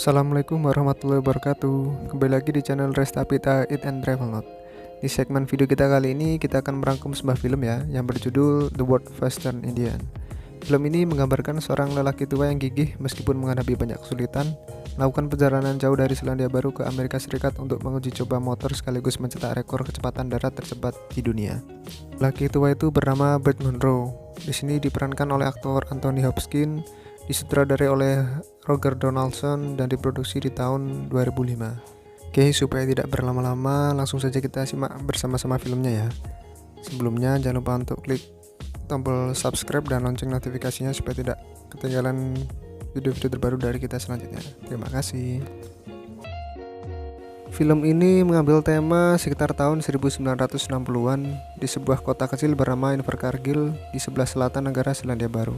Assalamualaikum warahmatullahi wabarakatuh. Kembali lagi di channel Restapita Eat and Travel Note. Di segmen video kita kali ini kita akan merangkum sebuah film ya yang berjudul The World Western Indian. Film ini menggambarkan seorang lelaki tua yang gigih meskipun menghadapi banyak kesulitan, melakukan perjalanan jauh dari Selandia Baru ke Amerika Serikat untuk menguji coba motor sekaligus mencetak rekor kecepatan darat tercepat di dunia. Lelaki tua itu bernama Burt Munro. Di sini diperankan oleh aktor Anthony Hopkins, disutradarai oleh Roger Donaldson dan diproduksi di tahun 2005. Oke, supaya tidak berlama-lama, langsung saja kita simak bersama-sama filmnya ya. Sebelumnya jangan lupa untuk klik tombol subscribe dan lonceng notifikasinya supaya tidak ketinggalan video-video terbaru dari kita selanjutnya. Terima kasih. Film ini mengambil tema sekitar tahun 1960-an di sebuah kota kecil bernama Invercargill di sebelah selatan negara Selandia Baru.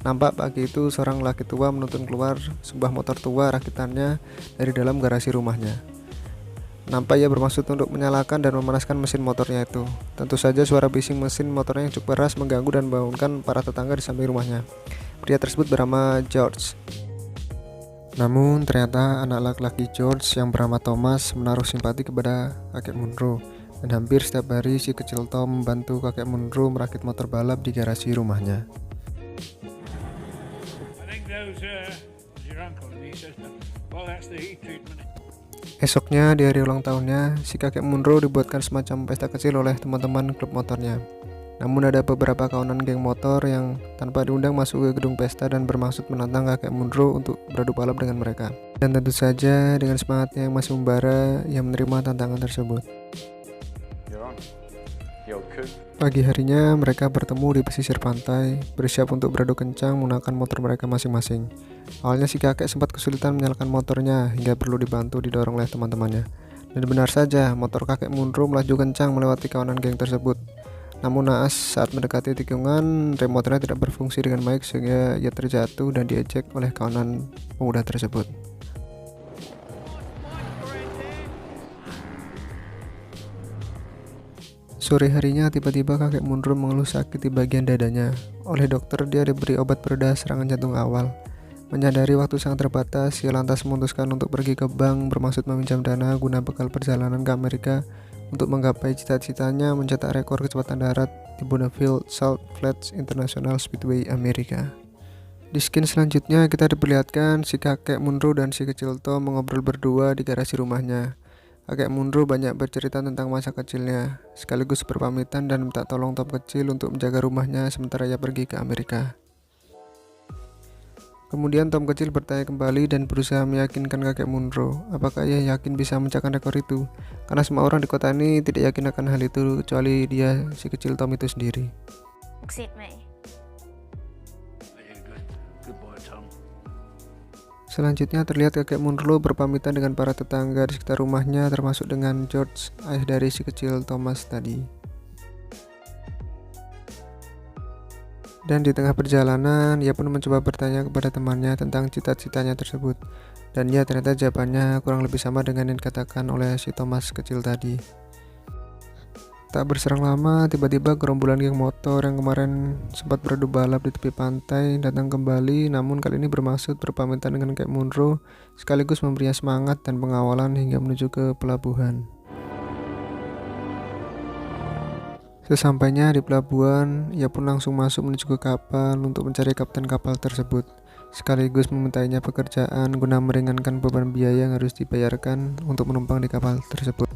Nampak pagi itu seorang laki tua menuntun keluar sebuah motor tua rakitannya dari dalam garasi rumahnya. Nampak ia bermaksud untuk menyalakan dan memanaskan mesin motornya itu. Tentu saja suara bising mesin motornya yang cukup keras mengganggu dan membangunkan para tetangga di samping rumahnya. Pria tersebut bernama George. Namun ternyata anak laki-laki George yang bernama Thomas menaruh simpati kepada kakek Munro. Dan hampir setiap hari si kecil Tom membantu kakek Munro merakit motor balap di garasi rumahnya. Esoknya di hari ulang tahunnya, si kakek Munro dibuatkan semacam pesta kecil oleh teman-teman klub motornya. Namun ada beberapa kawanan geng motor yang tanpa diundang masuk ke gedung pesta dan bermaksud menantang kakek Munro untuk beradu balap dengan mereka. Dan tentu saja dengan semangatnya yang masih membara, ia menerima tantangan tersebut. Pagi harinya mereka bertemu di pesisir pantai, bersiap untuk beradu kencang menggunakan motor mereka masing-masing. Awalnya si kakek sempat kesulitan menyalakan motornya hingga perlu dibantu didorong oleh teman-temannya. Dan benar saja, motor kakek Munro melaju kencang melewati kawanan geng tersebut. Namun naas saat mendekati tikungan, rem motornya tidak berfungsi dengan baik sehingga ia terjatuh dan diejek oleh kawanan pemuda tersebut. Sore harinya tiba-tiba kakek Munro mengeluh sakit di bagian dadanya. Oleh dokter dia diberi obat pereda serangan jantung awal. Menyadari waktu sangat terbatas, ia lantas memutuskan untuk pergi ke bank bermaksud meminjam dana guna bekal perjalanan ke Amerika untuk menggapai cita-citanya mencetak rekor kecepatan darat di Bonneville Salt Flats International Speedway, Amerika. Di scene selanjutnya kita diperlihatkan si kakek Munro dan si kecil Tom mengobrol berdua di garasi rumahnya. Kakek Munro banyak bercerita tentang masa kecilnya, sekaligus berpamitan dan minta tolong Tom kecil untuk menjaga rumahnya sementara ia pergi ke Amerika. Kemudian Tom kecil bertanya kembali dan berusaha meyakinkan kakek Munro apakah ia yakin bisa memecahkan rekor itu, karena semua orang di kota ini tidak yakin akan hal itu kecuali dia, si kecil Tom itu sendiri. Selanjutnya terlihat kakek Munro berpamitan dengan para tetangga di sekitar rumahnya termasuk dengan George, ayah dari si kecil Thomas tadi. Dan di tengah perjalanan, ia pun mencoba bertanya kepada temannya tentang cita-citanya tersebut. Dan ya ternyata jawabannya kurang lebih sama dengan yang dikatakan oleh si Thomas kecil tadi. Tak berserang lama, tiba-tiba gerombolan geng motor yang kemarin sempat beradu balap di tepi pantai datang kembali, namun kali ini bermaksud berpamitan dengan kakek Munro sekaligus memberinya semangat dan pengawalan hingga menuju ke pelabuhan. Sesampainya di pelabuhan, ia pun langsung masuk menuju ke kapal untuk mencari kapten kapal tersebut, sekaligus memintainya pekerjaan guna meringankan beban biaya yang harus dibayarkan untuk menumpang di kapal tersebut.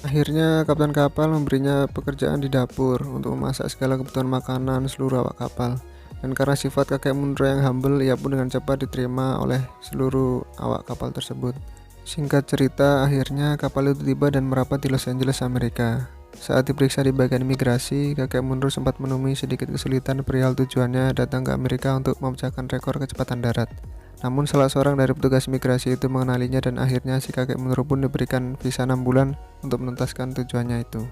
Akhirnya kapten kapal memberinya pekerjaan di dapur untuk memasak segala kebutuhan makanan seluruh awak kapal. Dan karena sifat kakek Munro yang humble, ia pun dengan cepat diterima oleh seluruh awak kapal tersebut. Singkat cerita, akhirnya kapal itu tiba dan merapat di Los Angeles, Amerika. Saat diperiksa di bagian imigrasi, kakek Munro sempat menemui sedikit kesulitan perihal tujuannya datang ke Amerika untuk memecahkan rekor kecepatan darat. Namun salah seorang dari petugas imigrasi itu mengenalinya dan akhirnya si kakek Munro pun diberikan visa 6 bulan untuk menuntaskan tujuannya itu.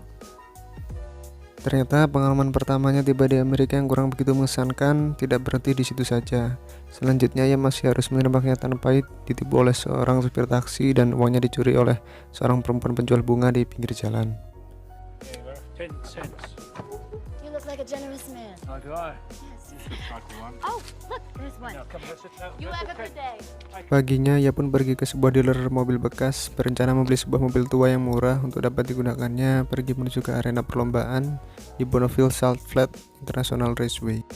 Ternyata pengalaman pertamanya tiba di Amerika yang kurang begitu mengesankan tidak berhenti di situ saja. Selanjutnya ia masih harus menerima kenyataan pahit, ditipu oleh seorang supir taksi dan uangnya dicuri oleh seorang perempuan penjual bunga di pinggir jalan. You look like a generous man. Oh, do I? Yes. Oh, look, there's one. You have a good day. Paginya ia pun pergi ke sebuah dealer mobil bekas, berencana membeli sebuah mobil tua yang murah untuk dapat digunakannya pergi menuju ke arena perlombaan di Bonneville Salt Flat International Raceway.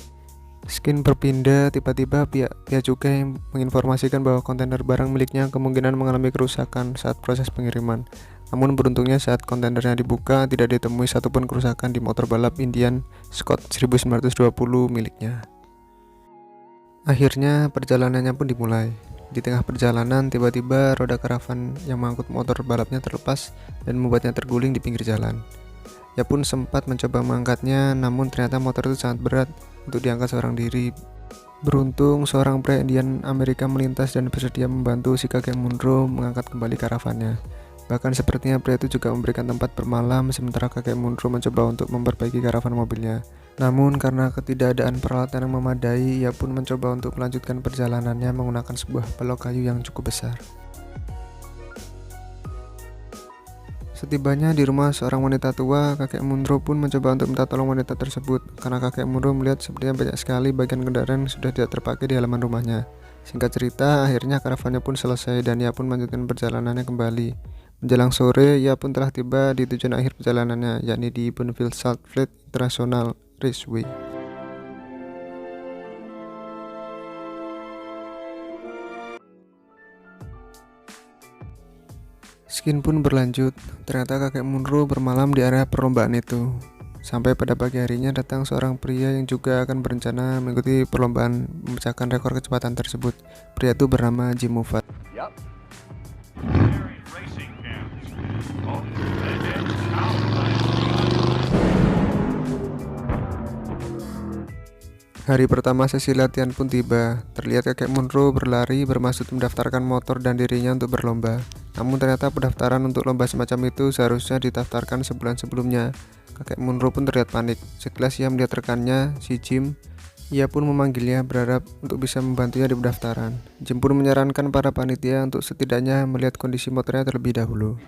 Skin berpindah, tiba-tiba pihak cukai menginformasikan bahwa kontainer barang miliknya kemungkinan mengalami kerusakan saat proses pengiriman. Namun beruntungnya saat kontainernya dibuka tidak ditemui satupun kerusakan di motor balap Indian Scott 1920 miliknya. Akhirnya perjalanannya pun dimulai. Di tengah perjalanan tiba-tiba roda karavan yang mengangkut motor balapnya terlepas dan membuatnya terguling di pinggir jalan. Ia pun sempat mencoba mengangkatnya, namun ternyata motor itu sangat berat untuk diangkat seorang diri. Beruntung seorang pria Indian Amerika melintas dan bersedia membantu si kakek Munro mengangkat kembali karavannya. Bahkan sepertinya pria itu juga memberikan tempat bermalam sementara kakek Munro mencoba untuk memperbaiki karavan mobilnya. Namun karena ketidakadaan peralatan yang memadai, ia pun mencoba untuk melanjutkan perjalanannya menggunakan sebuah balok kayu yang cukup besar. Setibanya di rumah seorang wanita tua, kakek Munro pun mencoba untuk minta tolong wanita tersebut karena kakek Munro melihat sepertinya banyak sekali bagian kendaraan yang sudah tidak terpakai di halaman rumahnya. Singkat cerita, akhirnya karavannya pun selesai dan ia pun melanjutkan perjalanannya kembali. Menjelang sore, ia pun telah tiba di tujuan akhir perjalanannya, yakni di Bonneville Salt Flat International Raceway. Skin pun berlanjut, ternyata kakek Munro bermalam di area perlombaan itu. Sampai pada pagi harinya datang seorang pria yang juga akan berencana mengikuti perlombaan memecahkan rekor kecepatan tersebut. Pria itu bernama Jim Moffatt. Hari pertama sesi latihan pun tiba. Terlihat kakek Munro berlari bermaksud mendaftarkan motor dan dirinya untuk berlomba. Namun ternyata pendaftaran untuk lomba semacam itu seharusnya didaftarkan sebulan sebelumnya. Kakek Munro pun terlihat panik. Sekilas ia melihat rekannya, si Jim. Ia pun memanggilnya berharap untuk bisa membantunya di pendaftaran. Jim pun menyarankan para panitia untuk setidaknya melihat kondisi motornya terlebih dahulu.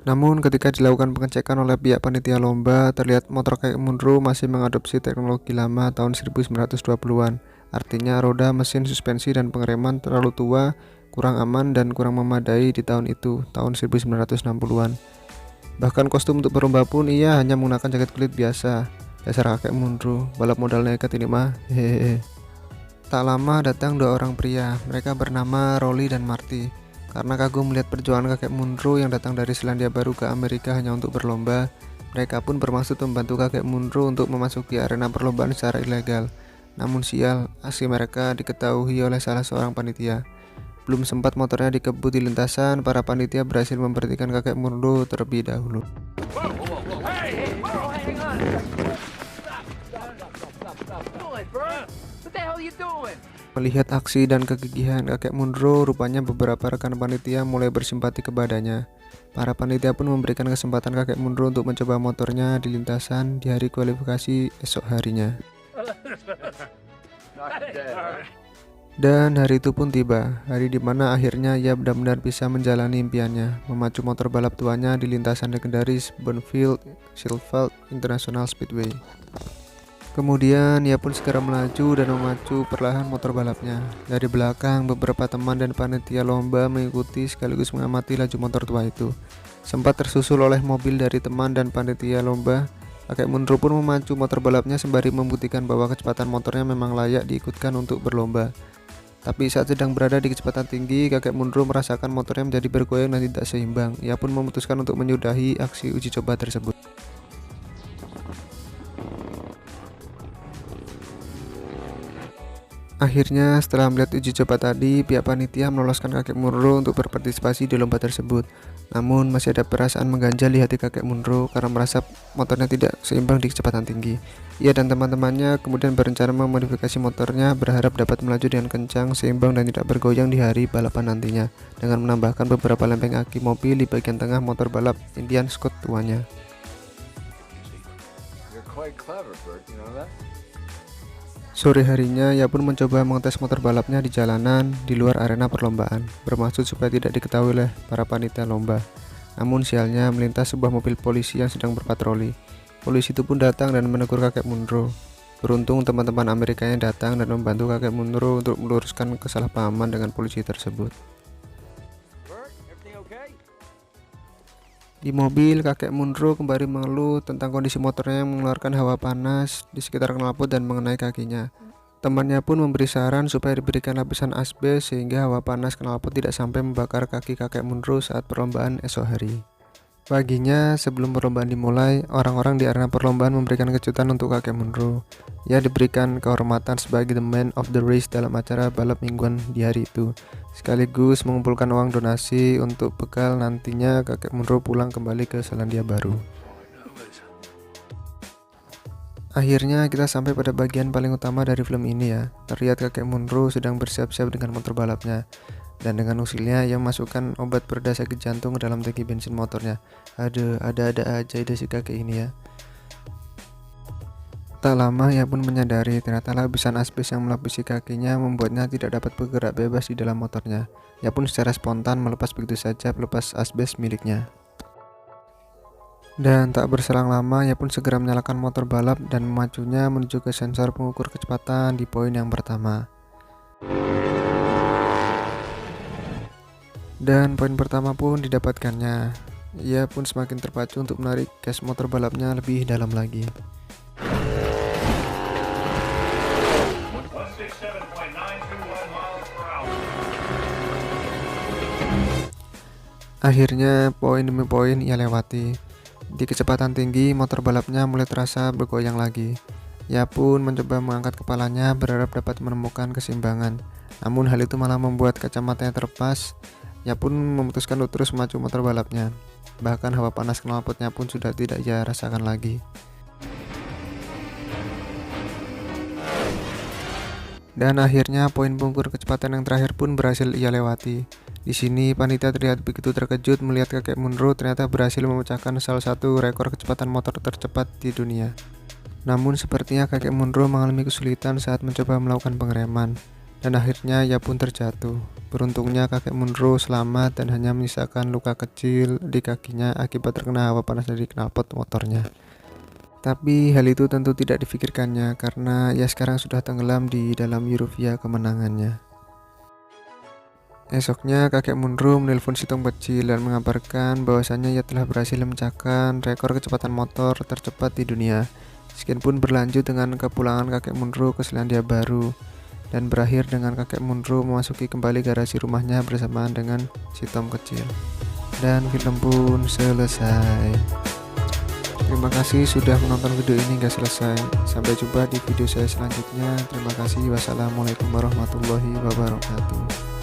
Namun ketika dilakukan pengecekan oleh pihak panitia lomba, terlihat motor kakek Munro masih mengadopsi teknologi lama tahun 1920-an. Artinya roda, mesin, suspensi, dan pengereman terlalu tua, kurang aman, dan kurang memadai di tahun itu, tahun 1960-an. Bahkan kostum untuk berlomba pun ia hanya menggunakan jaket kulit biasa. Dasar kakek Munro, balap modal nekat ini mah, hehehe. Tak lama datang dua orang pria, mereka bernama Rolly dan Marty. Karena kagum melihat perjuangan kakek Munro yang datang dari Selandia Baru ke Amerika hanya untuk berlomba, mereka pun bermaksud membantu kakek Munro untuk memasuki arena perlombaan secara ilegal. Namun sial, aksi mereka diketahui oleh salah seorang panitia. Belum sempat motornya dikebut di lintasan, para panitia berhasil memberhentikan kakek Munro terlebih dahulu. Melihat aksi dan kegigihan kakek Munro, rupanya beberapa rekan panitia mulai bersimpati kepadanya. Para panitia pun memberikan kesempatan kakek Munro untuk mencoba motornya di lintasan di hari kualifikasi esok harinya. Dan hari itu pun tiba, hari di mana akhirnya ia benar-benar bisa menjalani impiannya, memacu motor balap tuanya di lintasan legendaris Bonneville Salt Flat International Speedway. Kemudian ia pun segera melaju dan memacu perlahan motor balapnya. Dari belakang beberapa teman dan panitia lomba mengikuti sekaligus mengamati laju motor tua itu. Sempat tersusul oleh mobil dari teman dan panitia lomba, kakek Munro pun memacu motor balapnya sembari membuktikan bahwa kecepatan motornya memang layak diikutkan untuk berlomba. Tapi saat sedang berada di kecepatan tinggi, kakek Munro merasakan motornya menjadi bergoyang dan tidak seimbang. Ia pun memutuskan untuk menyudahi aksi uji coba tersebut. Akhirnya setelah melihat uji coba tadi, pihak panitia meloloskan kakek Munro untuk berpartisipasi di lomba tersebut. Namun masih ada perasaan mengganjal di hati kakek Munro karena merasa motornya tidak seimbang di kecepatan tinggi. Ia dan teman-temannya kemudian berencana memodifikasi motornya berharap dapat melaju dengan kencang, seimbang, dan tidak bergoyang di hari balapan nantinya, dengan menambahkan beberapa lempeng aki mobil di bagian tengah motor balap Indian Scott tuanya. Sore harinya, ia pun mencoba mengetes motor balapnya di jalanan di luar arena perlombaan, bermaksud supaya tidak diketahui oleh para panitia lomba. Namun sialnya melintas sebuah mobil polisi yang sedang berpatroli. Polisi itu pun datang dan menegur kakek Munro. Beruntung teman-teman Amerikanya datang dan membantu kakek Munro untuk meluruskan kesalahpahaman dengan polisi tersebut. Di mobil, kakek Munro kembali mengeluh tentang kondisi motornya yang mengeluarkan hawa panas di sekitar knalpot dan mengenai kakinya. Temannya pun memberi saran supaya diberikan lapisan asbes sehingga hawa panas knalpot tidak sampai membakar kaki kakek Munro saat perlombaan esok hari. Paginya, sebelum perlombaan dimulai, orang-orang di arena perlombaan memberikan kejutan untuk kakek Munro. Ia diberikan kehormatan sebagai the man of the race dalam acara balap mingguan di hari itu, sekaligus mengumpulkan uang donasi untuk bekal nantinya kakek Munro pulang kembali ke Selandia Baru. Akhirnya kita sampai pada bagian paling utama dari film ini ya. Terlihat kakek Munro sedang bersiap-siap dengan motor balapnya. Dan dengan usilnya ia masukkan obat pereda sakit jantung ke dalam tangki bensin motornya. Aduh, ada-ada aja ide si kakek ini ya. Tak lama ia pun menyadari ternyata lapisan asbes yang melapisi kakinya membuatnya tidak dapat bergerak bebas di dalam motornya. Ia pun secara spontan melepas begitu saja pelepas asbes miliknya. Dan tak berselang lama ia pun segera menyalakan motor balap dan memacunya menuju ke sensor pengukur kecepatan di poin yang pertama. Dan poin pertama pun didapatkannya. Ia pun semakin terpacu untuk menarik gas motor balapnya lebih dalam lagi. Akhirnya poin demi poin ia lewati. Di kecepatan tinggi motor balapnya mulai terasa bergoyang lagi. Ia pun mencoba mengangkat kepalanya berharap dapat menemukan keseimbangan. Namun hal itu malah membuat kacamatanya terlepas. Ia pun memutuskan untuk terus memacu motor balapnya. Bahkan hawa panas knalpotnya pun sudah tidak ia rasakan lagi. Dan akhirnya poin pengukur kecepatan yang terakhir pun berhasil ia lewati. Di sini panitia terlihat begitu terkejut melihat kakek Munro ternyata berhasil memecahkan salah satu rekor kecepatan motor tercepat di dunia. Namun sepertinya kakek Munro mengalami kesulitan saat mencoba melakukan pengereman. Dan akhirnya ia pun terjatuh. Beruntungnya kakek Munro selamat dan hanya menyisakan luka kecil di kakinya akibat terkena hawa panas dari knalpot motornya. Tapi hal itu tentu tidak difikirkannya karena ia sekarang sudah tenggelam di dalam euforia kemenangannya. Esoknya kakek Munro menelpon si Tom kecil dan mengabarkan bahwasannya ia telah berhasil memecahkan rekor kecepatan motor tercepat di dunia. Sekian pun berlanjut dengan kepulangan kakek Munro ke Selandia Baru. Dan berakhir dengan kakek Munro memasuki kembali garasi rumahnya bersamaan dengan si Tom kecil. Dan film pun selesai. Terima kasih sudah menonton video ini hingga selesai. Sampai jumpa di video saya selanjutnya. Terima kasih. Wassalamualaikum warahmatullahi wabarakatuh.